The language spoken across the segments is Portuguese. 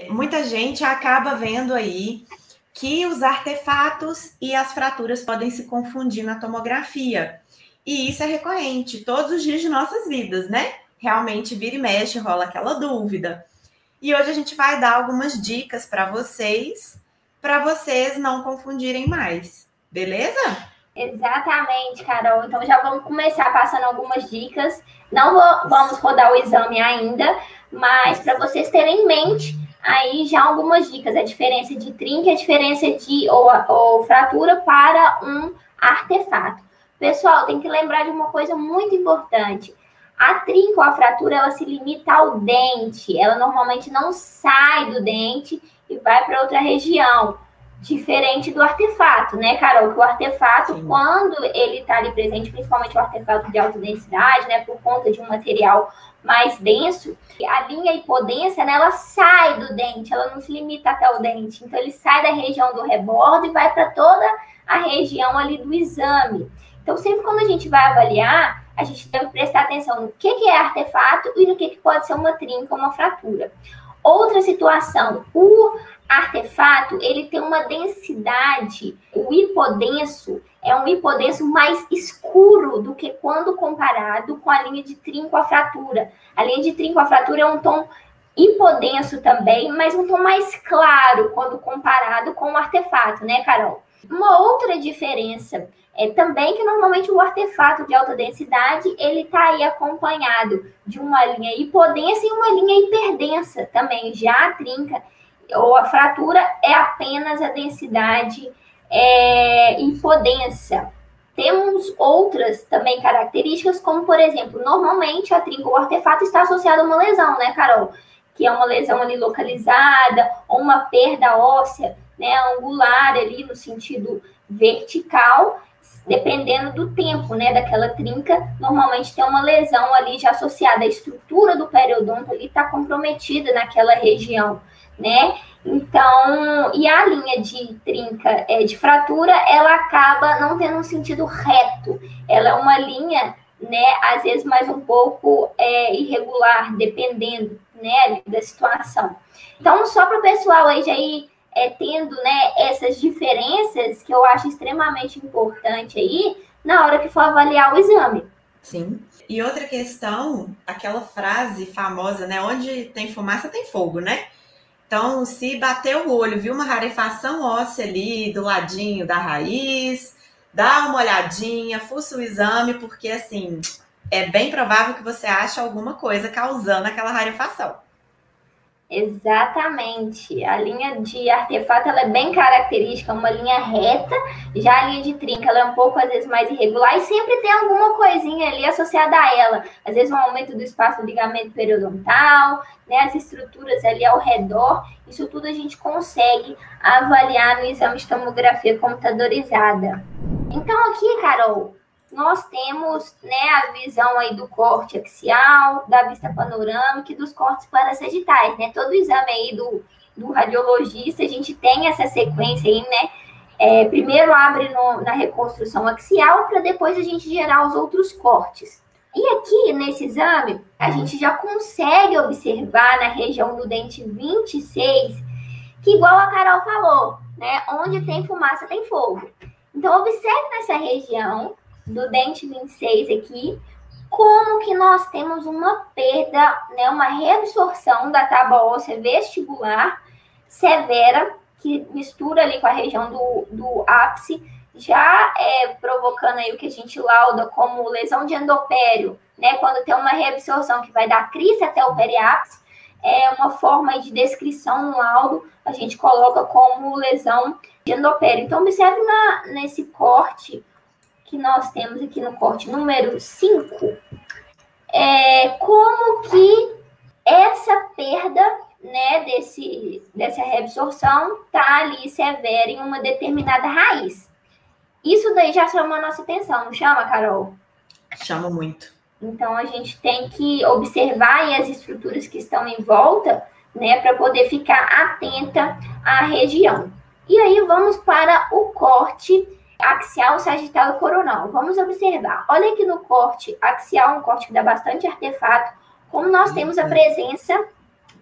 Muita gente acaba vendo aí que os artefatos e as fraturas podem se confundir na tomografia. E isso é recorrente todos os dias de nossas vidas, né? Realmente vira e mexe, rola aquela dúvida. E hoje a gente vai dar algumas dicas para vocês não confundirem mais. Beleza? Exatamente, Carol. Então já vamos começar passando algumas dicas. Não vamos rodar o exame ainda, mas para vocês terem em mente aí já algumas dicas. A diferença de trinca, a diferença de ou fratura para um artefato. Pessoal, tem que lembrar de uma coisa muito importante. A trinca ou a fratura, ela se limita ao dente. Ela normalmente não sai do dente e vai para outra região. Diferente do artefato, né, Carol? Que o artefato, sim, quando ele está ali presente, principalmente o artefato de alta densidade, né, por conta de um material mais denso, a linha hipodência, né, ela sai do dente, ela não se limita até o dente. Então, ele sai da região do rebordo e vai para toda a região ali do exame. Então, sempre quando a gente vai avaliar, a gente deve prestar atenção no que é artefato e no que pode ser uma trinca ou uma fratura. Outra situação, o artefato, ele tem uma densidade, o hipodenso é um hipodenso mais escuro do que quando comparado com a linha de trinco à fratura. A linha de trinco à fratura é um tom hipodenso também, mas um tom mais claro quando comparado com o artefato, né, Carol? Uma outra diferença é também que normalmente o artefato de alta densidade, ele está aí acompanhado de uma linha hipodensa e uma linha hiperdensa também. Já a trinca ou a fratura é apenas a densidade hipodensa. Temos outras também características, como por exemplo, normalmente a trinca ou o artefato está associado a uma lesão, né, Carol? Que é uma lesão ali localizada, ou uma perda óssea, né, angular ali no sentido vertical, dependendo do tempo, né, daquela trinca, normalmente tem uma lesão ali já associada. A estrutura do periodonto ali está comprometida naquela região, né? Então, e a linha de trinca, de fratura, ela acaba não tendo um sentido reto. Ela é uma linha, né, às vezes mais um pouco irregular, dependendo, né, da situação. Então, só para o pessoal aí já ir tendo, né, essas diferenças que eu acho extremamente importante aí na hora que for avaliar o exame. Sim. E outra questão, aquela frase famosa, né, onde tem fumaça tem fogo, né? Então, se bater o olho, viu uma rarefação óssea ali do ladinho da raiz, dá uma olhadinha, fuça o exame, porque assim, é bem provável que você ache alguma coisa causando aquela rarefação. Exatamente. A linha de artefato, ela é bem característica, uma linha reta. Já a linha de trinca, ela é um pouco, às vezes, mais irregular e sempre tem alguma coisinha ali associada a ela. Às vezes, um aumento do espaço do ligamento periodontal, né, as estruturas ali ao redor. Isso tudo a gente consegue avaliar no exame de tomografia computadorizada. Então, aqui, Carol, nós temos, né, a visão aí do corte axial, da vista panorâmica e dos cortes parassagitais, né? Todo exame aí do radiologista, a gente tem essa sequência aí, né? Primeiro abre na reconstrução axial, para depois a gente gerar os outros cortes. E aqui, nesse exame, a gente já consegue observar na região do dente 26, que igual a Carol falou, né? Onde tem fumaça, tem fogo. Então, observe nessa região do dente 26 aqui, como que nós temos uma perda, né, uma reabsorção da tábua óssea vestibular severa, que mistura ali com a região do ápice, já provocando aí o que a gente lauda como lesão de endopério, né, quando tem uma reabsorção que vai da crista até o periápice, é uma forma de descrição no laudo, a gente coloca como lesão de endopério. Então, observe nesse corte que nós temos aqui no corte número 5, como que essa perda, né, dessa reabsorção está ali severa em uma determinada raiz. Isso daí já chama a nossa atenção, não chama, Carol? Chama muito. Então, a gente tem que observar aí as estruturas que estão em volta, né, para poder ficar atenta à região. E aí, vamos para o corte axial, sagital e coronal. Vamos observar. Olha aqui no corte axial, um corte que dá bastante artefato, como nós temos a presença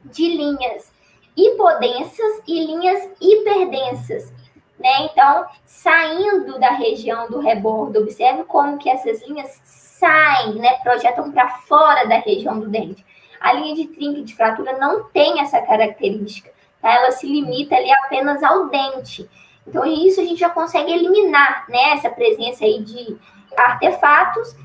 de linhas hipodensas e linhas hiperdensas, né? Então, saindo da região do rebordo, observe como que essas linhas saem, né? Projetam para fora da região do dente. A linha de trinca e de fratura não tem essa característica, tá? Ela se limita ali apenas ao dente. Então, isso a gente já consegue eliminar, né? Essa presença aí de artefatos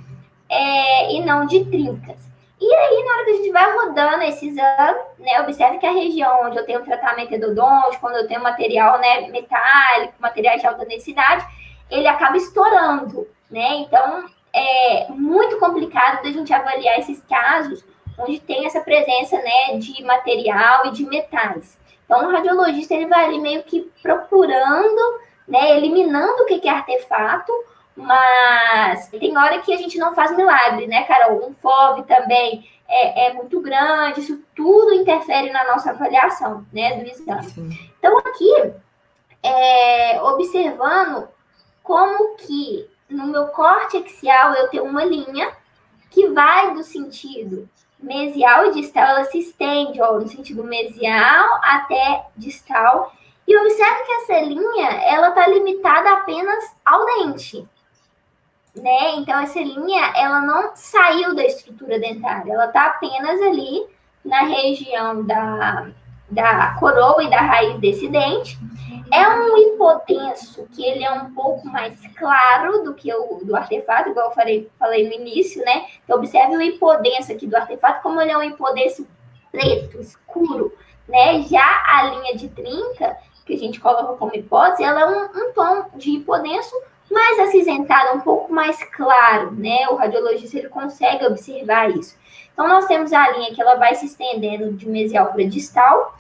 e não de trincas. E aí, na hora que a gente vai rodando esse exame, né, observe que a região onde eu tenho tratamento endodôntico, quando eu tenho material, né, metálico, materiais de alta densidade, ele acaba estourando, né? Então, é muito complicado da gente avaliar esses casos onde tem essa presença, né, de material e de metais. Então, o radiologista, ele vai ali meio que procurando, né, eliminando o que é artefato, mas tem hora que a gente não faz milagre, né, Carol? Um FOV também é muito grande, isso tudo interfere na nossa avaliação, né, do exame. Sim. Então, aqui, observando como que no meu corte axial eu tenho uma linha que vai do sentido mesial e distal, ela se estende, ó, no sentido mesial até distal, e observe que essa linha, ela tá limitada apenas ao dente, né? Então, essa linha, ela não saiu da estrutura dentária, ela tá apenas ali na região da coroa e da raiz desse dente. É um hipodenso, que ele é um pouco mais claro do que o do artefato, igual eu falei no início, né? Então, observe o hipodenso aqui do artefato, como ele é um hipodenso preto, escuro, né? Já a linha de trinca, que a gente coloca como hipótese, ela é um tom de hipodenso mais acinzentado, um pouco mais claro, né? O radiologista, ele consegue observar isso. Então, nós temos a linha que ela vai se estendendo de mesial para distal.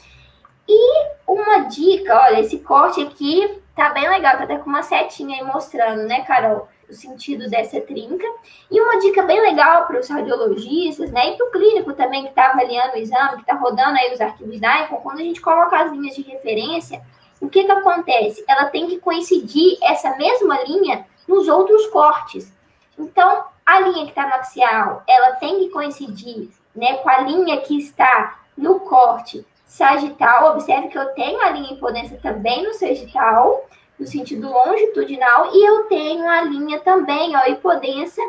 E uma dica, olha, esse corte aqui tá bem legal, tá até com uma setinha aí mostrando, né, Carol, o sentido dessa trinca. E uma dica bem legal para os radiologistas, né, e para o clínico também que está avaliando o exame, que está rodando aí os arquivos da ICON, quando a gente coloca as linhas de referência, o que acontece? Ela tem que coincidir essa mesma linha nos outros cortes. Então, a linha que está no axial, ela tem que coincidir, né, com a linha que está no corte sagital. Observe que eu tenho a linha hipodência também no sagital, no sentido longitudinal, e eu tenho a linha também, ó, hipodência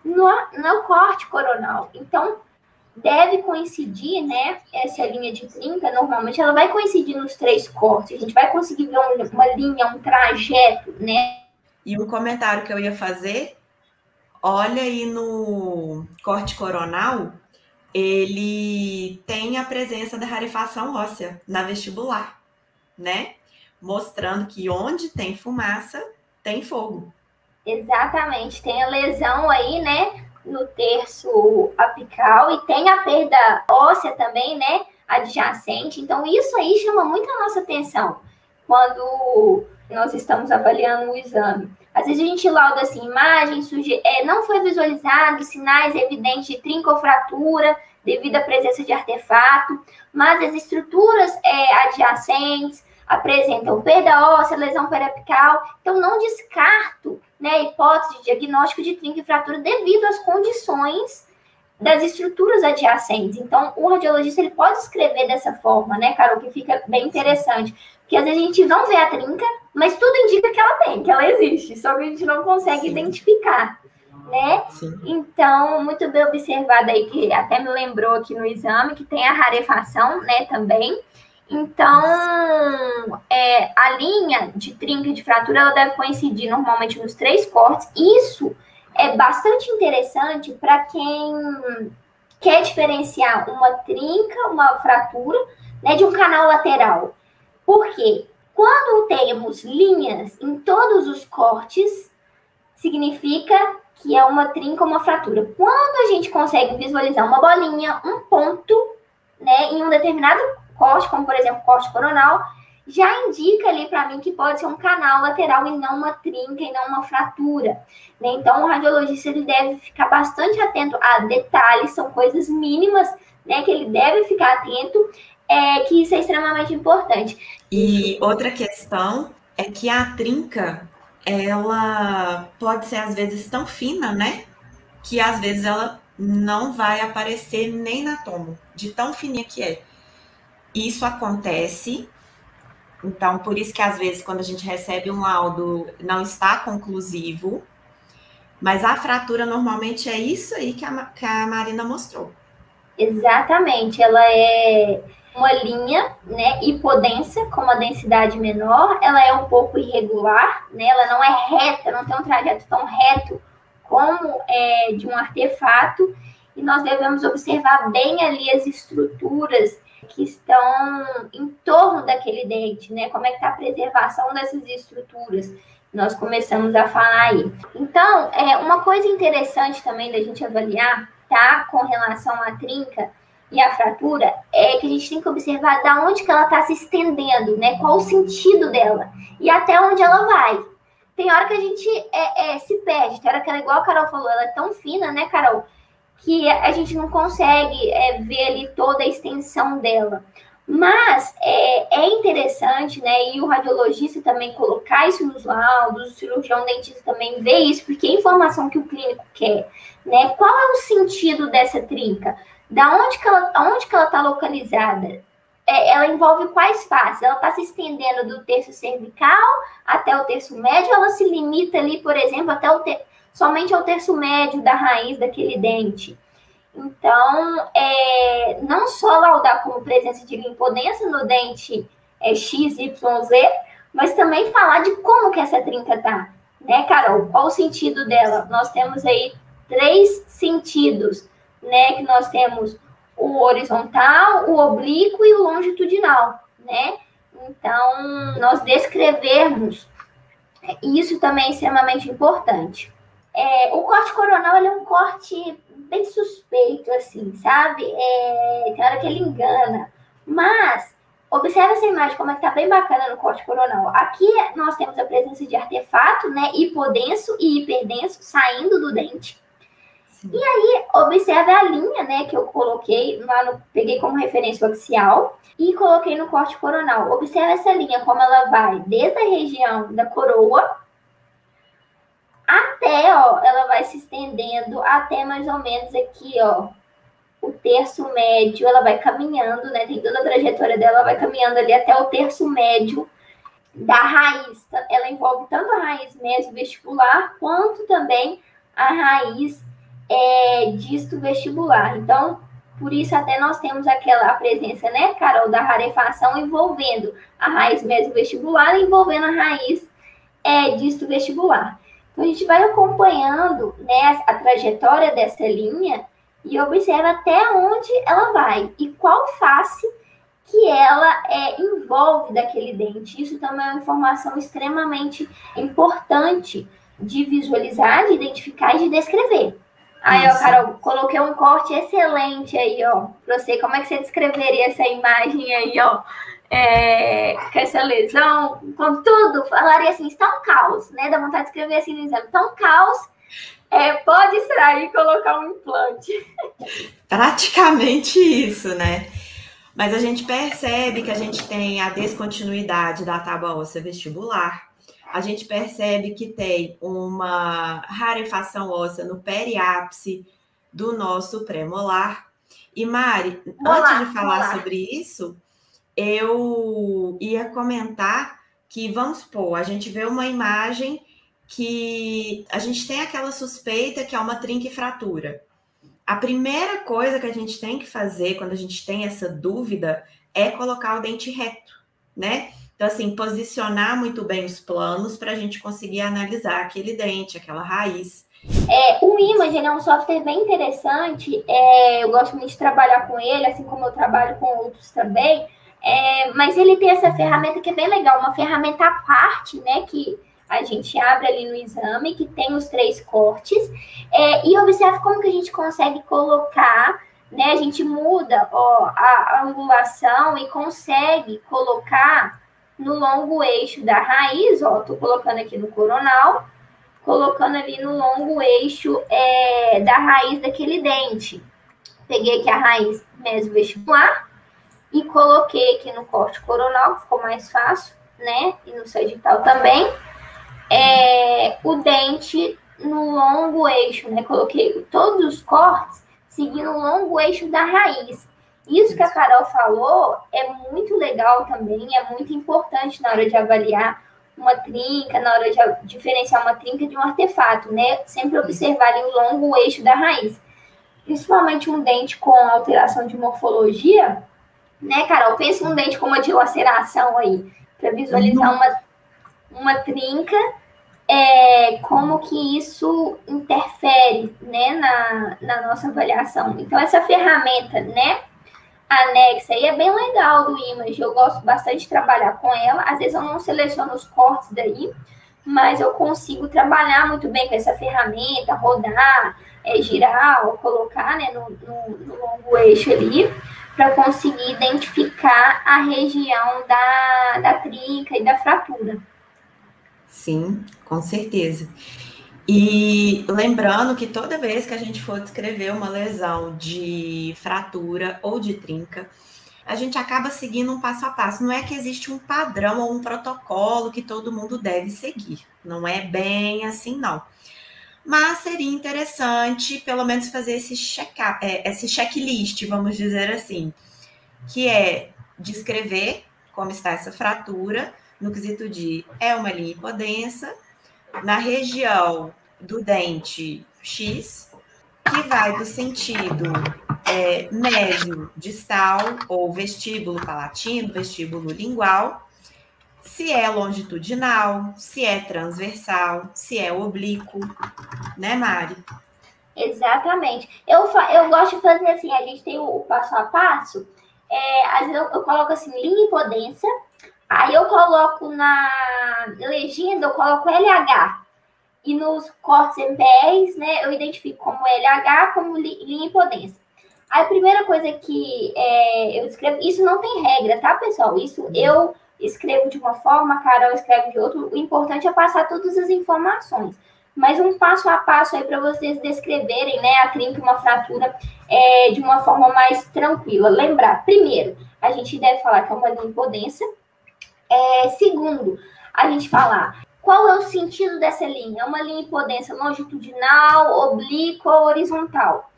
no corte coronal. Então, deve coincidir, né, essa linha de trinca, normalmente ela vai coincidir nos três cortes, a gente vai conseguir ver uma linha, um trajeto, né? E um comentário que eu ia fazer, olha aí no corte coronal, ele tem a presença da rarefação óssea na vestibular, né? Mostrando que onde tem fumaça, tem fogo. Exatamente, tem a lesão aí, né, no terço apical e tem a perda óssea também, né, adjacente. Então, isso aí chama muito a nossa atenção quando nós estamos avaliando o exame. Às vezes a gente lauda assim, imagem, não foi visualizado sinais evidentes de trinca ou fratura devido à presença de artefato, mas as estruturas adjacentes apresentam perda óssea, lesão periapical. Então, não descarto, né, a hipótese de diagnóstico de trinca e fratura devido às condições das estruturas adjacentes. Então, o radiologista ele pode escrever dessa forma, né, Carol, que fica bem interessante. Porque às vezes a gente não vê a trinca, mas tudo indica que ela tem, que ela existe, só que a gente não consegue identificar, né? Sim. Então, muito bem observado aí, que até me lembrou aqui no exame, que tem a rarefação, né, também. Então, a linha de trinca e de fratura, ela deve coincidir normalmente nos três cortes. Isso é bastante interessante para quem quer diferenciar uma trinca, uma fratura, né, de um canal lateral. Porque quando temos linhas em todos os cortes, significa que é uma trinca ou uma fratura. Quando a gente consegue visualizar uma bolinha, um ponto, né, em um determinado corte, como por exemplo corte coronal, já indica ali para mim que pode ser um canal lateral e não uma trinca e não uma fratura, né? Então o radiologista ele deve ficar bastante atento a detalhes, são coisas mínimas, né, que ele deve ficar atento, que isso é extremamente importante. E outra questão é que a trinca, ela pode ser às vezes tão fina, né, que às vezes ela não vai aparecer nem na tomo, de tão fininha que é. isso acontece. Então, por isso que às vezes quando a gente recebe um laudo não está conclusivo, mas a fratura normalmente é isso aí que a Marina mostrou. Exatamente, ela é uma linha, né, hipodensa, com uma densidade menor, ela é um pouco irregular, né, ela não é reta, não tem um trajeto tão reto como de um artefato, e nós devemos observar bem ali as estruturas que estão em torno daquele dente, né, como é que está a preservação dessas estruturas. Nós começamos a falar aí. Então, uma coisa interessante também da gente avaliar, tá, com relação à trinca e à fratura, é que a gente tem que observar da onde que ela está se estendendo, né? Qual o sentido dela e até onde ela vai. Tem hora que a gente se perde, tem hora que ela, igual a Carol falou, ela é tão fina, né, Carol, que a gente não consegue ver ali toda a extensão dela. Mas é interessante, né, e o radiologista também colocar isso nos laudos, o cirurgião dentista também vê isso, porque é informação que o clínico quer, né? Qual é o sentido dessa trinca? Aonde que ela está localizada? Ela envolve quais faces? Ela está se estendendo do terço cervical até o terço médio, ela se limita ali, por exemplo, somente ao terço médio da raiz daquele dente. Então, não só laudar como presença de limpodensa no dente XYZ, mas também falar de como que essa trinca tá, né, Carol? Qual o sentido dela? Nós temos aí 3 sentidos, né, que nós temos o horizontal, o oblíquo e o longitudinal, né? Então, nós descrevermos, isso também é extremamente importante. O corte coronal ele é um corte bem suspeito, assim, sabe? Tem hora que ele engana. Mas, observe essa imagem, como é que tá bem bacana no corte coronal. Aqui nós temos a presença de artefato, né? Hipodenso e hiperdenso saindo do dente. Sim. E aí, observe a linha, né? Que eu coloquei lá, peguei como referência o axial e coloquei no corte coronal. Observe essa linha, como ela vai desde a região da coroa até, ó, ela vai se estendendo até mais ou menos aqui, ó, o terço médio, ela vai caminhando, né, tem toda a trajetória dela, ela vai caminhando ali até o terço médio da raiz. Ela envolve tanto a raiz mesovestibular, quanto também a raiz distovestibular. Então, por isso até nós temos a presença, né, Carol, da rarefação envolvendo a raiz mesovestibular e envolvendo a raiz distovestibular. Então, a gente vai acompanhando, né, a trajetória dessa linha e observa até onde ela vai e qual face que ela envolve daquele dente. Isso também é uma informação extremamente importante de visualizar, de identificar e de descrever. Aí, ó, Carol, coloquei um corte excelente aí, ó, pra você. Como é que você descreveria essa imagem aí, ó? Com essa lesão, com tudo, falaria assim, está um caos, né? Dá vontade de escrever assim no exame. Está um caos, pode extrair e colocar um implante. Praticamente isso, né? Mas a gente percebe que a gente tem a descontinuidade da tábua óssea vestibular, a gente percebe que tem uma rarefação óssea no periápice do nosso pré-molar. E Mari, antes de falar sobre isso, eu ia comentar que, vamos supor, a gente vê uma imagem que a gente tem aquela suspeita que é uma trinca e fratura. A primeira coisa que a gente tem que fazer quando a gente tem essa dúvida é colocar o dente reto, né? Então, assim, posicionar muito bem os planos para a gente conseguir analisar aquele dente, aquela raiz. O Image é um software bem interessante, eu gosto muito de trabalhar com ele, assim como eu trabalho com outros também, mas ele tem essa ferramenta que é bem legal, uma ferramenta à parte, né, que a gente abre ali no exame, que tem os 3 cortes, e observe como que a gente consegue colocar, né, a gente muda, ó, a angulação e consegue colocar no longo eixo da raiz, ó, tô colocando aqui no coronal, colocando ali no longo eixo da raiz daquele dente. Peguei aqui a raiz mesovestibular e coloquei aqui no corte coronal, que ficou mais fácil, né? E no sagital também. O dente no longo eixo, né? Coloquei todos os cortes seguindo o longo eixo da raiz. Isso que a Carol falou é muito legal também, é muito importante na hora de avaliar uma trinca, na hora de diferenciar uma trinca de um artefato, né? Sempre observar ali o longo eixo da raiz. Principalmente um dente com alteração de morfologia, né, Carol? Pensa um dente com uma dilaceração aí, para visualizar uma trinca, como que isso interfere, né, na nossa avaliação. Então, essa ferramenta, né, anexa aí é bem legal do Image, eu gosto bastante de trabalhar com ela. Às vezes eu não seleciono os cortes daí, mas eu consigo trabalhar muito bem com essa ferramenta, rodar, girar, ou colocar, né, no longo eixo ali, para conseguir identificar a região da trinca e da fratura. Sim, com certeza. E lembrando que toda vez que a gente for descrever uma lesão de fratura ou de trinca, a gente acaba seguindo um passo a passo. Não é que existe um padrão ou um protocolo que todo mundo deve seguir. Não é bem assim, não. Mas seria interessante, pelo menos, fazer esse checklist, vamos dizer assim, que é descrever como está essa fratura, no quesito de uma linha hipodensa, na região do dente X, que vai do sentido médio distal ou vestíbulo palatino, vestíbulo lingual, se é longitudinal, se é transversal, se é oblíquo, né, Mari? Exatamente. Eu gosto de fazer assim, a gente tem o passo a passo, às vezes eu coloco assim, linha hipodensa, aí eu coloco na legenda, eu coloco LH, e nos cortes MPRs, né, eu identifico como LH, como linha hipodensa. Aí a primeira coisa que eu escrevo, isso não tem regra, tá, pessoal? Isso eu escrevo de uma forma, a Carol escreve de outra, o importante é passar todas as informações. Mas um passo a passo aí para vocês descreverem, né, a trinca e uma fratura de uma forma mais tranquila. Lembrar, primeiro, a gente deve falar que é uma linha hipodensa. Segundo, a gente falar qual é o sentido dessa linha. É uma linha hipodensa longitudinal, oblíqua ou horizontal?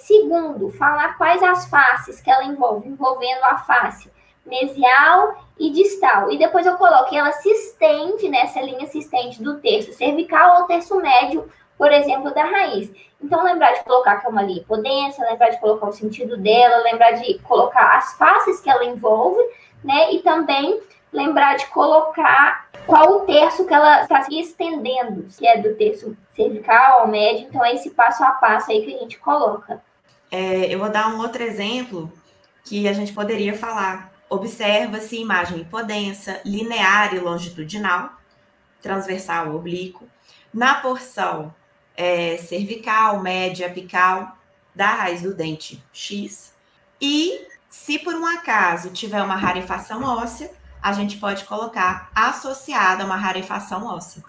Segundo, falar quais as faces que ela envolve, envolvendo a face mesial e distal. E depois eu coloco que ela se estende, né, essa linha se estende do terço cervical ao terço médio, por exemplo, da raiz. Então, lembrar de colocar que é uma linha hipodensa, lembrar de colocar o sentido dela, lembrar de colocar as faces que ela envolve, né, e também lembrar de colocar qual o terço que ela está se estendendo, que é do terço cervical ao médio. Então, é esse passo a passo aí que a gente coloca. Eu vou dar um outro exemplo que a gente poderia falar. Observa-se imagem hipodensa, linear e longitudinal, transversal ou oblíquo, na porção cervical, média, apical, da raiz do dente X. E, se por um acaso tiver uma rarefação óssea, a gente pode colocar associada a uma rarefação óssea.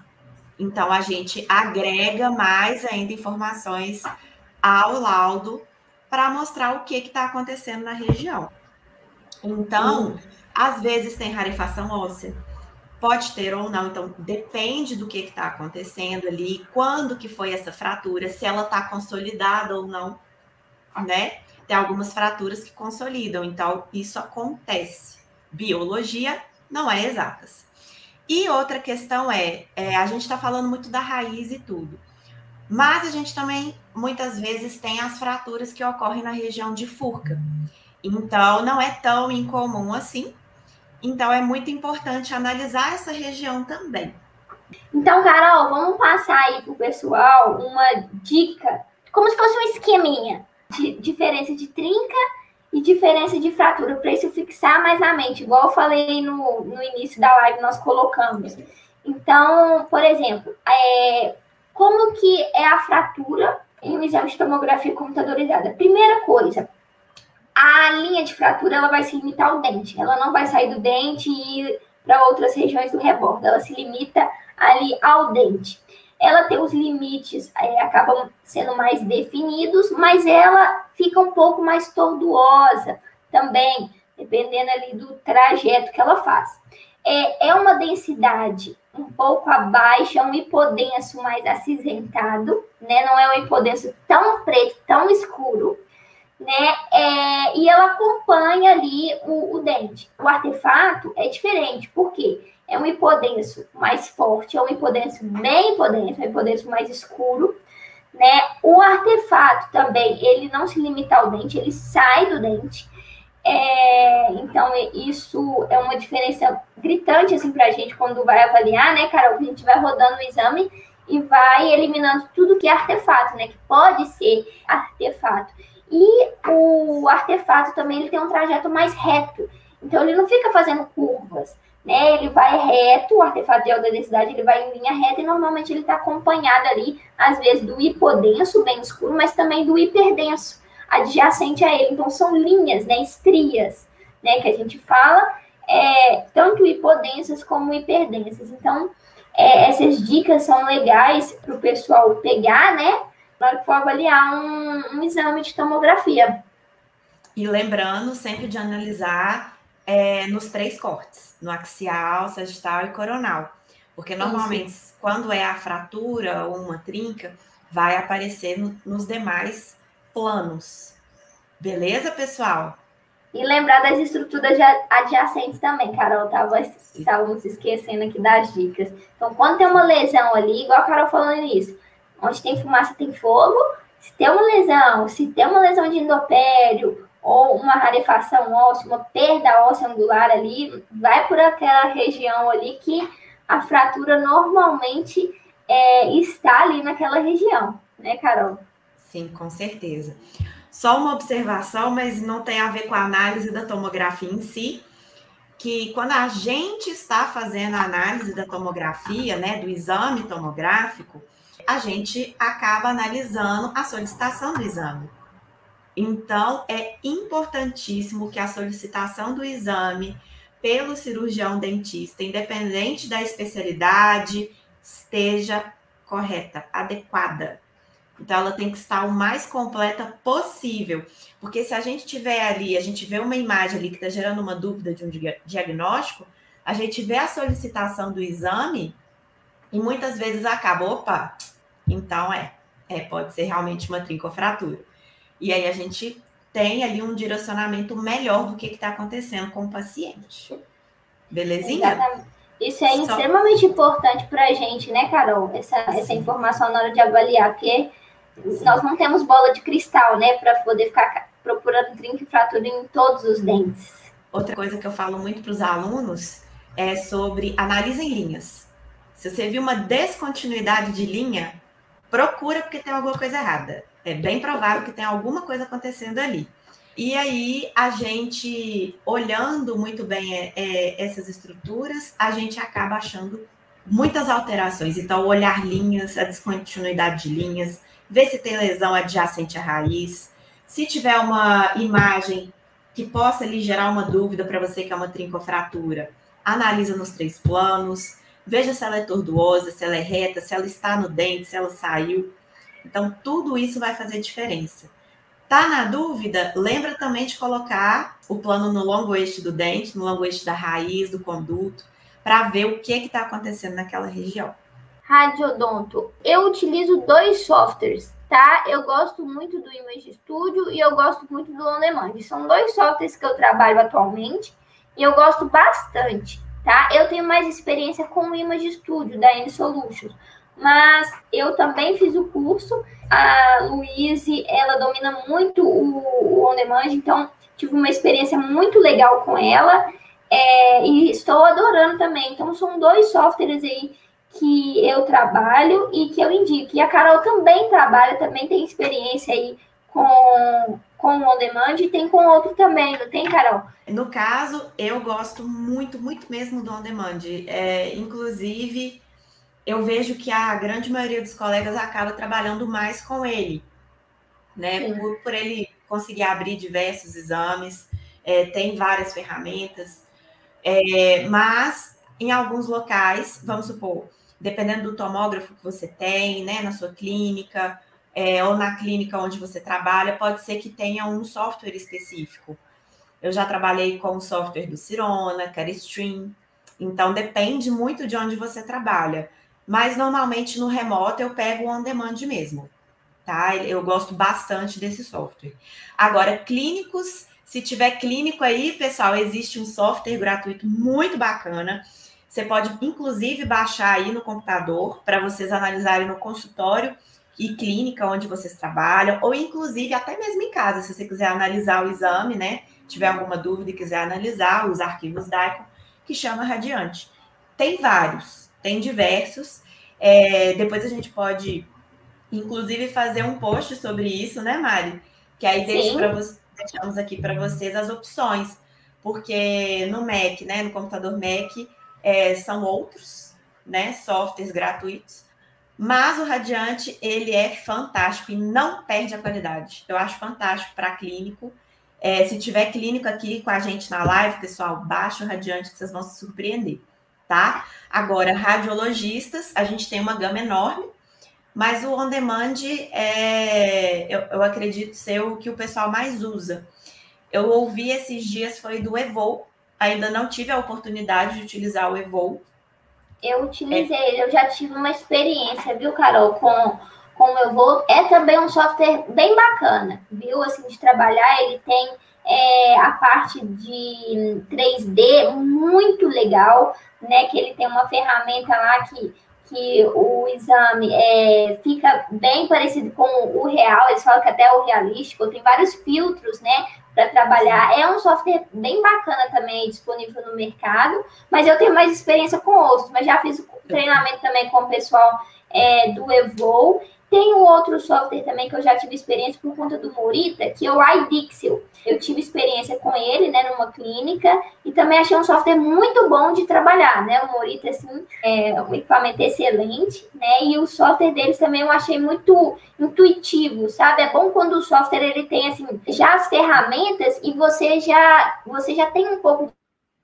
Então, a gente agrega mais ainda informações ao laudo para mostrar o que está acontecendo na região. Então, às vezes tem rarefação óssea, pode ter ou não, então depende do que está acontecendo ali, quando que foi essa fratura, se ela está consolidada ou não, né? Tem algumas fraturas que consolidam, então isso acontece. Biologia não é exatas. E outra questão a gente está falando muito da raiz e tudo, mas a gente também, muitas vezes, tem as fraturas que ocorrem na região de furca. Então, não é tão incomum assim. Então, é muito importante analisar essa região também. Então, Carol, vamos passar aí para o pessoal uma dica, como se fosse um esqueminha de diferença de trinca e diferença de fratura, para isso fixar mais na mente, igual eu falei no início da live, nós colocamos. Então, por exemplo, como que é a fratura em um exame de tomografia computadorizada? Primeira coisa, a linha de fratura ela vai se limitar ao dente, ela não vai sair do dente e ir para outras regiões do rebordo, ela se limita ali ao dente. Ela tem os limites, acabam sendo mais definidos, mas ela fica um pouco mais tortuosa também, dependendo ali do trajeto que ela faz. É uma densidade um pouco abaixo, é um hipodenso mais acinzentado, né? Não é um hipodenso tão preto, tão escuro. né? E ela acompanha ali o dente. O artefato é diferente, por quê? É um hipodenso mais forte, é um hipodenso bem hipodenso, é um hipodenso mais escuro, né? O artefato também, ele não se limita ao dente, ele sai do dente. Então, isso é uma diferença gritante, assim, pra gente quando vai avaliar, né, Carol? Que a gente vai rodando o exame e vai eliminando tudo que é artefato, né? Que pode ser artefato. E o artefato também, ele tem um trajeto mais reto. Então, ele não fica fazendo curvas, né? Ele vai reto, o artefato de alta densidade, ele vai em linha reta e normalmente ele está acompanhado ali, às vezes, do hipodenso, bem escuro, mas também do hiperdenso, adjacente a ele. Então, são linhas, né, estrias, né, que a gente fala, tanto hipodensas como hiperdensas. Então, essas dicas são legais para o pessoal pegar, né, na hora que for avaliar um exame de tomografia. E lembrando sempre de analisar nos 3 cortes, no axial, sagital e coronal. Porque normalmente, quando é a fratura ou uma trinca, vai aparecer nos demais planos. Beleza, pessoal? E lembrar das estruturas adjacentes também, Carol. Estávamos esquecendo aqui das dicas. Então, quando tem uma lesão ali, igual a Carol falando isso, onde tem fumaça tem fogo. Se tem uma lesão de endopério ou uma rarefação óssea, uma perda óssea angular ali, vai por aquela região ali que a fratura normalmente está ali naquela região, né, Carol? Sim, com certeza. Só uma observação, mas não tem a ver com a análise da tomografia em si, que quando a gente está fazendo a análise da tomografia, né, do exame tomográfico, a gente acaba analisando a solicitação do exame. Então, é importantíssimo que a solicitação do exame pelo cirurgião dentista, independente da especialidade, esteja correta, adequada. Então, ela tem que estar o mais completa possível. Porque se a gente tiver ali, a gente vê uma imagem ali que está gerando uma dúvida de um diagnóstico, a gente vê a solicitação do exame e muitas vezes acaba, opa, então pode ser realmente uma trincofratura. E aí a gente tem ali um direcionamento melhor do que está acontecendo com o paciente. Belezinha? Exatamente. Isso é extremamente importante para a gente, né, Carol? Essa informação na hora de avaliar, porque nós não temos bola de cristal, né, para poder ficar procurando trinca e fratura em todos os dentes. Outra coisa que eu falo muito para os alunos é sobre analisem linhas. Se você viu uma descontinuidade de linha, procura porque tem alguma coisa errada. É bem provável que tem alguma coisa acontecendo ali. E aí, a gente, olhando muito bem essas estruturas, a gente acaba achando muitas alterações. Então, olhar linhas, a descontinuidade de linhas, ver se tem lesão adjacente à raiz. Se tiver uma imagem que possa ali gerar uma dúvida para você que é uma trincofratura, analisa nos 3 planos, veja se ela é tortuosa, se ela é reta, se ela está no dente, se ela saiu. Então, tudo isso vai fazer diferença. Tá na dúvida? Lembra também de colocar o plano no longo eixo do dente, no longo eixo da raiz, do conduto, para ver o que está acontecendo naquela região. Radiodonto, eu utilizo 2 softwares, tá? Eu gosto muito do Image Studio e eu gosto muito do On Demand. São 2 softwares que eu trabalho atualmente e eu gosto bastante, tá? Eu tenho mais experiência com o Image Studio da N-Solutions, mas eu também fiz o curso. A Luíse, ela domina muito o On Demand, então tive uma experiência muito legal com ela e estou adorando também. Então são 2 softwares aí que eu trabalho e que eu indico. E a Carol também trabalha, também tem experiência aí com o On Demand e tem com outro também, não tem, Carol? No caso, eu gosto muito, muito mesmo do On Demand. Inclusive, eu vejo que a grande maioria dos colegas acaba trabalhando mais com ele, né? Por ele conseguir abrir diversos exames, tem várias ferramentas, mas em alguns locais, vamos supor, dependendo do tomógrafo que você tem, né, na sua clínica, ou na clínica onde você trabalha, pode ser que tenha um software específico. Eu já trabalhei com o software do Sirona, Carestream, então depende muito de onde você trabalha. Mas normalmente no remoto eu pego o on demand mesmo. tá? Eu gosto bastante desse software. Agora, clínicos, se tiver clínico aí, pessoal, existe um software gratuito muito bacana. Você pode, inclusive, baixar aí no computador para vocês analisarem no consultório e clínica onde vocês trabalham, ou inclusive até mesmo em casa, se você quiser analisar o exame, né? Tiver alguma dúvida e quiser analisar os arquivos DICOM, que chama Radiante. Tem vários, tem diversos. Depois a gente pode, inclusive, fazer um post sobre isso, né, Mari? Que aí deixamos aqui para vocês as opções. Porque no Mac, né, no computador Mac, são outros, né, softwares gratuitos. Mas o Radiante, ele é fantástico e não perde a qualidade. Eu acho fantástico para clínico. Se tiver clínico aqui com a gente na live, pessoal, baixa o Radiante que vocês vão se surpreender, tá? Agora, radiologistas, a gente tem uma gama enorme, mas o On Demand eu acredito ser o que o pessoal mais usa. Eu ouvi esses dias, foi do Evol, ainda não tive a oportunidade de utilizar o Evol. Eu utilizei, eu já tive uma experiência, viu, Carol, com o Evol. É também um software bem bacana, viu, assim, de trabalhar. Ele tem a parte de 3D muito legal, né, que ele tem uma ferramenta lá que o exame fica bem parecido com o real, eles falam que até é o realístico, tem vários filtros, né, para trabalhar. É um software bem bacana também, disponível no mercado, mas eu tenho mais experiência com outros, mas já fiz treinamento também com o pessoal do Evol. Tem um outro software também que eu já tive experiência por conta do Morita, que é o iDixel. Eu tive experiência com ele, né, numa clínica, e também achei um software muito bom de trabalhar, né? O Morita, assim, é um equipamento excelente, né? E o software deles também eu achei muito intuitivo, sabe? É bom quando o software, ele tem, assim, já as ferramentas e você já tem um pouco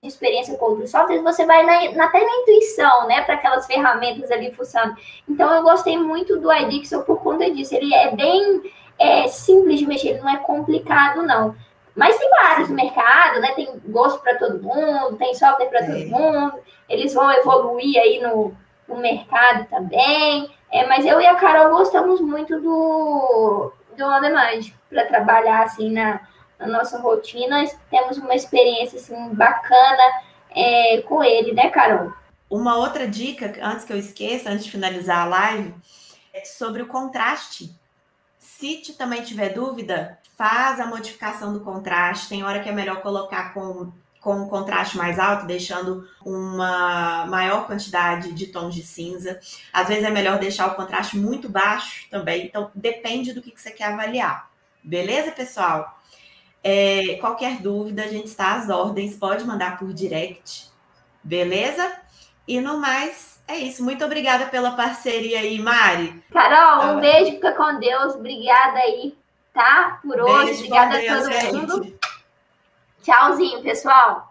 de experiência com outros softwares, você vai até na intuição, né, para aquelas ferramentas ali funcionando. Então, eu gostei muito do iDixel por conta disso. Ele é bem simples de mexer, ele não é complicado, não. Mas tem vários no mercado, né, tem gosto para todo mundo, tem software para todo mundo, eles vão evoluir aí no mercado também. Mas eu e a Carol gostamos muito do On Demand para trabalhar, assim, na nossa rotina. Temos uma experiência assim, bacana com ele, né, Carol? Uma outra dica, antes que eu esqueça, antes de finalizar a live, é sobre o contraste. Se também tiver dúvida, faz a modificação do contraste. Tem hora que é melhor colocar com um contraste mais alto, deixando uma maior quantidade de tons de cinza. Às vezes é melhor deixar o contraste muito baixo também. Então, depende do que você quer avaliar. Beleza, pessoal? Qualquer dúvida, a gente está às ordens, pode mandar por direct, beleza? E no mais, é isso. Muito obrigada pela parceria aí, Mari. Carol, um beijo, fica com Deus. Obrigada aí, tá? Por hoje. Obrigada a todo mundo. Tchauzinho, pessoal.